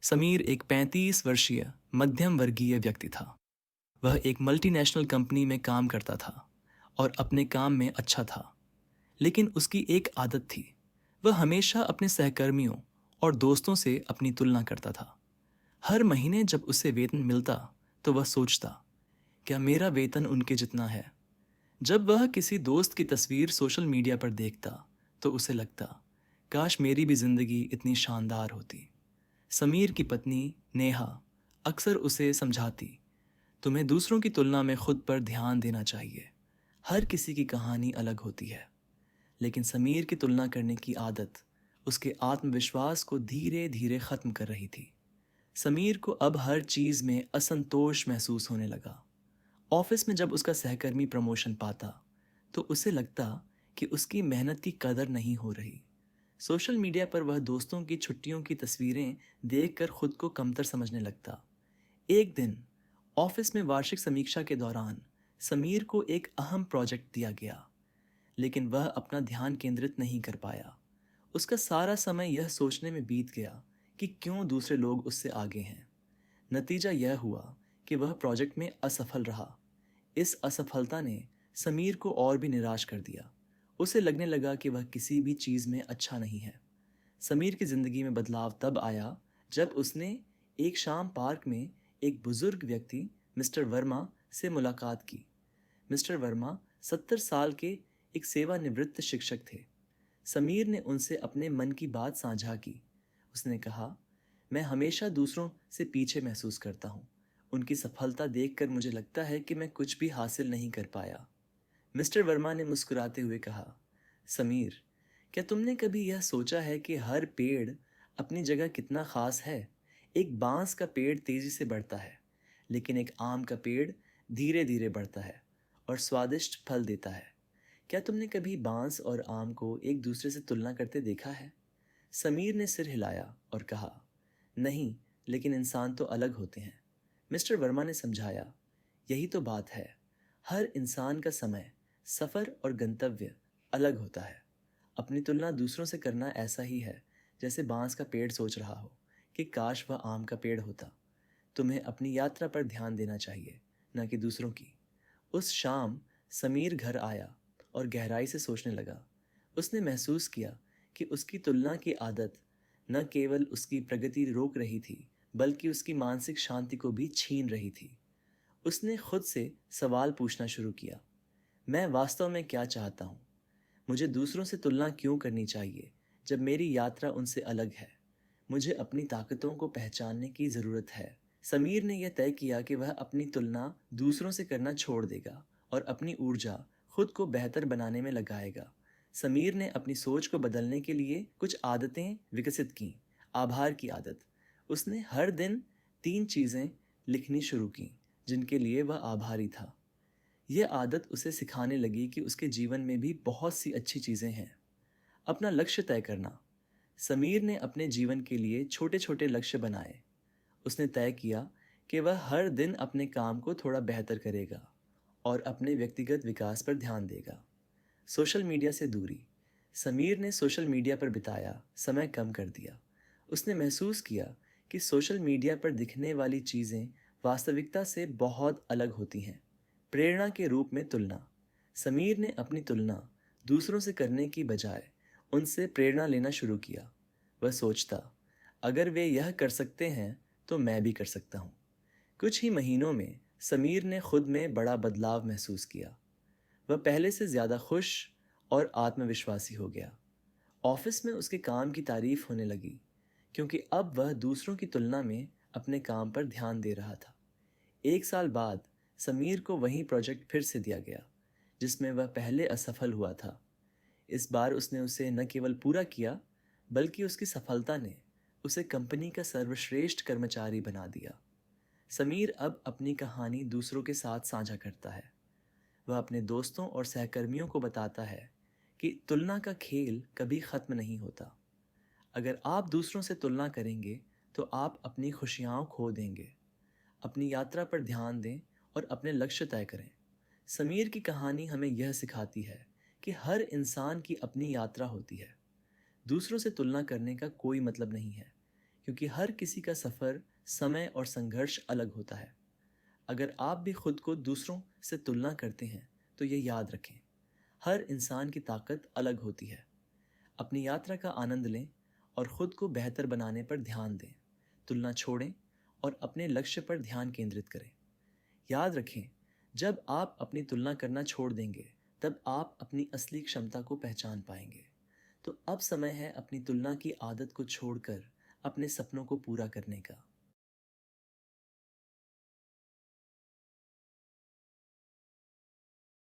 समीर एक 35 वर्षीय मध्यम वर्गीय व्यक्ति था। वह एक मल्टीनेशनल कंपनी में काम करता था और अपने काम में अच्छा था। लेकिन उसकी एक आदत थी। वह हमेशा अपने सहकर्मियों और दोस्तों से अपनी तुलना करता था। हर महीने जब उसे वेतन मिलता तो वह सोचता, क्या मेरा वेतन उनके जितना है? जब वह किसी दोस्त की तस्वीर सोशल मीडिया पर देखता तो उसे लगता, काश मेरी भी जिंदगी इतनी शानदार होती। समीर की पत्नी नेहा अक्सर उसे समझाती, तुम्हें दूसरों की तुलना में खुद पर ध्यान देना चाहिए। हर किसी की कहानी अलग होती है। लेकिन समीर की तुलना करने की आदत उसके आत्मविश्वास को धीरे धीरे खत्म कर रही थी। समीर को अब हर चीज में असंतोष महसूस होने लगा। ऑफिस में जब उसका सहकर्मी प्रमोशन पाता तो उसे लगता कि उसकी मेहनत की कदर नहीं हो रही। सोशल मीडिया पर वह दोस्तों की छुट्टियों की तस्वीरें देखकर खुद को कमतर समझने लगता। एक दिन ऑफिस में वार्षिक समीक्षा के दौरान समीर को एक अहम प्रोजेक्ट दिया गया, लेकिन वह अपना ध्यान केंद्रित नहीं कर पाया। उसका सारा समय यह सोचने में बीत गया कि क्यों दूसरे लोग उससे आगे हैं। नतीजा यह हुआ कि वह प्रोजेक्ट में असफल रहा। इस असफलता ने समीर को और भी निराश कर दिया। उसे लगने लगा कि वह किसी भी चीज़ में अच्छा नहीं है। समीर की ज़िंदगी में बदलाव तब आया जब उसने एक शाम पार्क में एक बुजुर्ग व्यक्ति मिस्टर वर्मा से मुलाकात की। मिस्टर वर्मा 70 साल के एक सेवानिवृत्त शिक्षक थे। समीर ने उनसे अपने मन की बात साझा की। उसने कहा, मैं हमेशा दूसरों से पीछे महसूस करता हूँ। उनकी सफलता देखकर मुझे लगता है कि मैं कुछ भी हासिल नहीं कर पाया। मिस्टर वर्मा ने मुस्कुराते हुए कहा, समीर, क्या तुमने कभी यह सोचा है कि हर पेड़ अपनी जगह कितना खास है? एक बांस का पेड़ तेजी से बढ़ता है, लेकिन एक आम का पेड़ धीरे धीरे बढ़ता है और स्वादिष्ट फल देता है। क्या तुमने कभी बांस और आम को एक दूसरे से तुलना करते देखा है? समीर ने सिर हिलाया और कहा, नहीं, लेकिन इंसान तो अलग होते हैं। मिस्टर वर्मा ने समझाया, यही तो बात है। हर इंसान का समय, सफ़र और गंतव्य अलग होता है। अपनी तुलना दूसरों से करना ऐसा ही है जैसे बांस का पेड़ सोच रहा हो कि काश वह आम का पेड़ होता। तुम्हें अपनी यात्रा पर ध्यान देना चाहिए, न कि दूसरों की। उस शाम समीर घर आया और गहराई से सोचने लगा। उसने महसूस किया कि उसकी तुलना की आदत न केवल उसकी प्रगति रोक रही थी, बल्कि उसकी मानसिक शांति को भी छीन रही थी। उसने खुद से सवाल पूछना शुरू किया, मैं वास्तव में क्या चाहता हूँ? मुझे दूसरों से तुलना क्यों करनी चाहिए जब मेरी यात्रा उनसे अलग है? मुझे अपनी ताकतों को पहचानने की ज़रूरत है। समीर ने यह तय किया कि वह अपनी तुलना दूसरों से करना छोड़ देगा और अपनी ऊर्जा खुद को बेहतर बनाने में लगाएगा। समीर ने अपनी सोच को बदलने के लिए कुछ आदतें विकसित की। आभार की आदत। उसने हर दिन 3 चीज़ें लिखनी शुरू की जिनके लिए वह आभारी था। यह आदत उसे सिखाने लगी कि उसके जीवन में भी बहुत सी अच्छी चीज़ें हैं। अपना लक्ष्य तय करना। समीर ने अपने जीवन के लिए छोटे छोटे लक्ष्य बनाए। उसने तय किया कि वह हर दिन अपने काम को थोड़ा बेहतर करेगा और अपने व्यक्तिगत विकास पर ध्यान देगा। सोशल मीडिया से दूरी। समीर ने सोशल मीडिया पर बिताया समय कम कर दिया। उसने महसूस किया कि सोशल मीडिया पर दिखने वाली चीज़ें वास्तविकता से बहुत अलग होती हैं। प्रेरणा के रूप में तुलना। समीर ने अपनी तुलना दूसरों से करने की बजाय उनसे प्रेरणा लेना शुरू किया। वह सोचता, अगर वे यह कर सकते हैं तो मैं भी कर सकता हूँ। कुछ ही महीनों में समीर ने खुद में बड़ा बदलाव महसूस किया। वह पहले से ज़्यादा खुश और आत्मविश्वासी हो गया। ऑफिस में उसके काम की तारीफ होने लगी, क्योंकि अब वह दूसरों की तुलना में अपने काम पर ध्यान दे रहा था। 1 साल बाद समीर को वही प्रोजेक्ट फिर से दिया गया जिसमें वह पहले असफल हुआ था। इस बार उसने उसे न केवल पूरा किया, बल्कि उसकी सफलता ने उसे कंपनी का सर्वश्रेष्ठ कर्मचारी बना दिया। समीर अब अपनी कहानी दूसरों के साथ साझा करता है। वह अपने दोस्तों और सहकर्मियों को बताता है कि तुलना का खेल कभी ख़त्म नहीं होता। अगर आप दूसरों से तुलना करेंगे तो आप अपनी खुशियाँ खो देंगे। अपनी यात्रा पर ध्यान दें और अपने लक्ष्य तय करें। समीर की कहानी हमें यह सिखाती है कि हर इंसान की अपनी यात्रा होती है। दूसरों से तुलना करने का कोई मतलब नहीं है, क्योंकि हर किसी का सफ़र, समय और संघर्ष अलग होता है। अगर आप भी खुद को दूसरों से तुलना करते हैं तो ये याद रखें, हर इंसान की ताकत अलग होती है। अपनी यात्रा का आनंद लें और खुद को बेहतर बनाने पर ध्यान दें। तुलना छोड़ें और अपने लक्ष्य पर ध्यान केंद्रित करें। याद रखें, जब आप अपनी तुलना करना छोड़ देंगे तब आप अपनी असली क्षमता को पहचान पाएंगे। तो अब समय है अपनी तुलना की आदत को छोड़कर अपने सपनों को पूरा करने का।